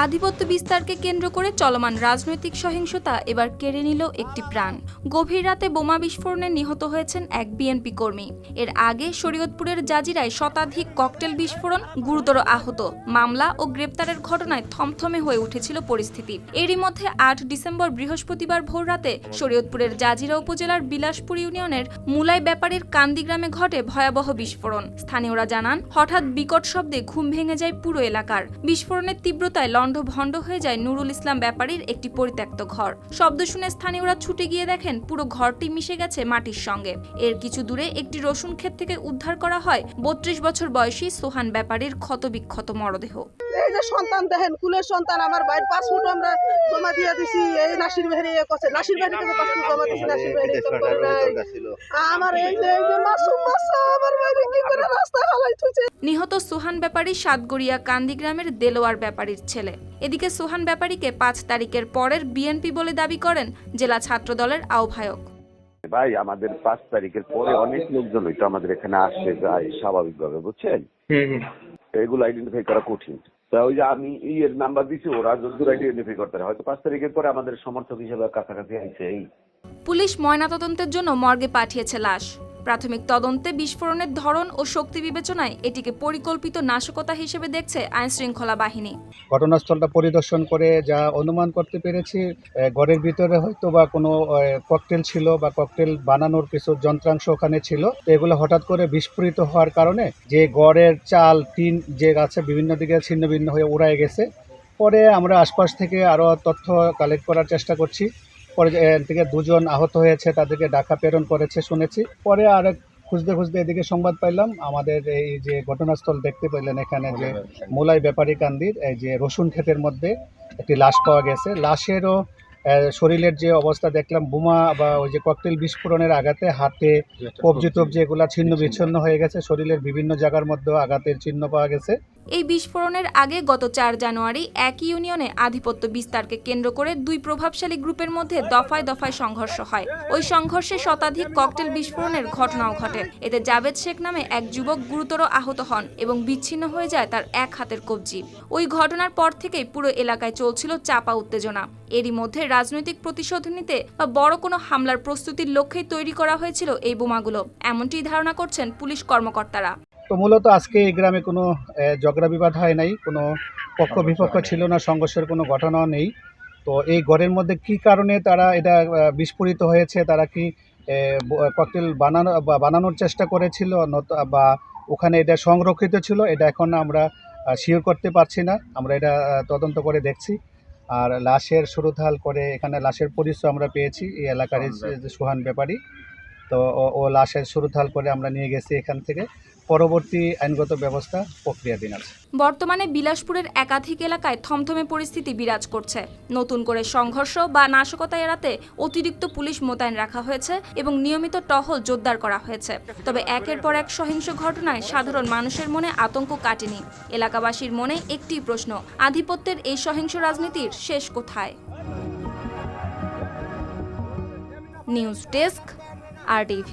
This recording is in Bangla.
আধিপত্য বিস্তারকে কেন্দ্র করে চলমান রাজনৈতিক সহিংসতা এবার কেড়ে নিল একটি প্রাণ। গভীর রাতে বোমা বিস্ফোরণে নিহত হয়েছেন এক বিএনপি কর্মী। এর আগে শরীয়তপুরের জাজিরায় শতাধিক ককটেল বিস্ফোরণ, গুরুতর আহত, মামলা ও গ্রেপ্তারের ঘটনায় থমথমে হয়ে উঠেছিল পরিস্থিতি। এরই মধ্যে ৮ ডিসেম্বর বৃহস্পতিবার ভোররাতে শরীয়তপুরের জাজিরা উপজেলার বিলাসপুর ইউনিয়নের মুলাই ব্যাপারীর কান্দি গ্রামে ঘটে ভয়াবহ বিস্ফোরণ। স্থানীয়রা জানান, হঠাৎ বিকট শব্দে ঘুম ভেঙে যায় পুরো এলাকার। বিস্ফোরণের তীব্রতায় ভণ্ড হয়ে যায় নুরুল ইসলাম ব্যাপারীর একটি পরিত্যক্ত ঘর। শব্দ শুনে স্থানীয়রা ছুটে গিয়ে দেখেন পুরো ঘরটি মিশে গেছে মাটির সঙ্গে। এর কিছু দূরে একটি রসুন ক্ষেত থেকে উদ্ধার করা হয় ৩২ বছর বয়সী সোহান ব্যাপারীর ক্ষতবিক্ষত মরদেহ। এই যে সন্তান দেখেন, কুলের সন্তান, আমার ভাইয়ের পাসপোর্ট আমরা জমা দিয়ে দিছি। এই নাসির ভাইয়ের কাছে, নাসির ভাইয়ের কাছে পাসপোর্ট জমা দিছি। নাসির ভাইয়ের আমার এই যে মাসুম বাচ্চা আমার ভাইরে কি করে রাস্তায় হালাই থুইছে। নিহত সোহান ব্যাপারী সাতগড়িয়া কান্দি গ্রামের দেলোয়ার ব্যাপারীর ছেলে। এদিকে সোহান ব্যাপারীকে ৫ তারিখের পরের বিএনপি বলে দাবি করেন জেলা ছাত্র দলের আহ্বায়ক। ভাই, আমাদের ৫ তারিখের পরে অনেক লোকজন হইতো আমাদের এখানে আসছে যায় স্বাভাবিকভাবে, বুঝছেন? এগুলো আইডেন্টিফাই করা কঠিন। তা ওই যে আমি এর নাম্বার দিছি, ওরা যতদূর আইডেন্টিফাই করতে পারে, হয়তো ৫ তারিখের পরে আমাদের সমর্থক হিসেবে কাছাকাছি আইছে। পুলিশ ময়নাতদন্তের জন্য মর্গে পাঠিয়েছে লাশ। প্রাথমিক তদন্তে বিস্ফোরণের ধরন ও শক্তি বিবেচনায় এটিকে পরিকল্পিত নাশকতা হিসেবে দেখছে আইনশৃঙ্খলা বাহিনী। ঘটনাস্থলটা পরিদর্শন করে যা অনুমান করতে পেরেছি, ঘরের ভিতরে হয়তো বা কোনো ককটেল ছিল বা ককটেল বানানোর কিছু যন্ত্রাংশ ওখানে ছিল। তো এগুলো হঠাৎ করে বিস্ফোরিত হওয়ার কারণে যে ঘরের চাল টিন যে আছে বিভিন্ন দিকে ছিন্ন ভিন্ন হয়ে উড়ায় গেছে। পরে আমরা আশপাশ থেকে আরও তথ্য কালেক্ট করার চেষ্টা করছি। পরে থেকে ২ জন আহত হয়েছে, তাদেরকে ঢাকা প্রেরণ করেছে শুনেছি। পরে আর খুঁজতে এদিকে সংবাদ পাইলাম, আমাদের এই যে ঘটনাস্থল দেখতে পেলেন এখানে যে মুলাই ব্যাপারী কান্দির এই যে রসুন ক্ষেতের মধ্যে একটি লাশ পাওয়া গেছে। লাশেরও শরীরের যে অবস্থা দেখলাম, বোমা বা ওই যে ককটেল বিস্ফোরণের আঘাতে হাতে কবজি টবজি এগুলা ছিন্ন বিচ্ছিন্ন হয়ে গেছে। শরীরের বিভিন্ন জায়গার মধ্যে আঘাতের চিহ্ন পাওয়া গেছে। এই বিস্ফোরণের আগে গত ৪ জানুয়ারি একই ইউনিয়নে আধিপত্য বিস্তারকে কেন্দ্র করে ২ প্রভাবশালী গ্রুপের মধ্যে দফায় দফায় সংঘর্ষ হয়। ওই সংঘর্ষে শতাধিক ককটেল বিস্ফোরণের ঘটনাও ঘটে। এতে জাবেদ শেখ নামে এক যুবক গুরুতর আহত হন এবং বিচ্ছিন্ন হয়ে যায় তার এক হাতের কবজি। ওই ঘটনার পর থেকেই পুরো এলাকায় চলছিল চাপা উত্তেজনা। এরই মধ্যে রাজনৈতিক প্রতিশোধ নিতে বা বড় কোনো হামলার প্রস্তুতির লক্ষ্যেই তৈরি করা হয়েছিল এই বোমাগুলো, এমনটি ধারণা করছেন পুলিশ কর্মকর্তারা। তো মূলত আজকে এই গ্রামে কোনো ঝগড়া বিবাদ হয় নাই, কোনো পক্ষ বিপক্ষ ছিল না, সংঘর্ষের কোনো ঘটনাও নেই। তো এই ঘরের মধ্যে কি কারণে তারা এটা বিস্ফোরিত হয়েছে, তারা কি ককটেল বানানোর চেষ্টা করেছিল বা ওখানে এটা সংরক্ষিত ছিল, এটা এখন আমরা শিওর করতে পারছি না। আমরা এটা তদন্ত করে দেখছি। আর লাশের সুরতহাল করে এখানে লাশের পরিচয় আমরা পেয়েছি এই এলাকার সোহান ব্যাপারী। তো ও লাশের সুরতহাল করে আমরা নিয়ে গেছি এখান থেকে। পরবর্তী আইনগত ব্যবস্থা প্রক্রিয়াধীন আছে। বর্তমানে বিলাসপুরের একাধিক এলাকায় থমথমে পরিস্থিতি বিরাজ করছে। নতুন করে সংঘর্ষ বা নাশকতা এড়াতে অতিরিক্ত পুলিশ মোতায়েন রাখা হয়েছে এবং নিয়মিত টহল জোরদার করা হয়েছে। তবে একের পর এক সহিংস ঘটনায় সাধারণ মানুষের মনে আতঙ্ক কাটেনি। এলাকাবাসীর মনে একটি প্রশ্ন, আধিপত্যের এই সহিংস রাজনীতির শেষ কোথায়? News desk, RTV।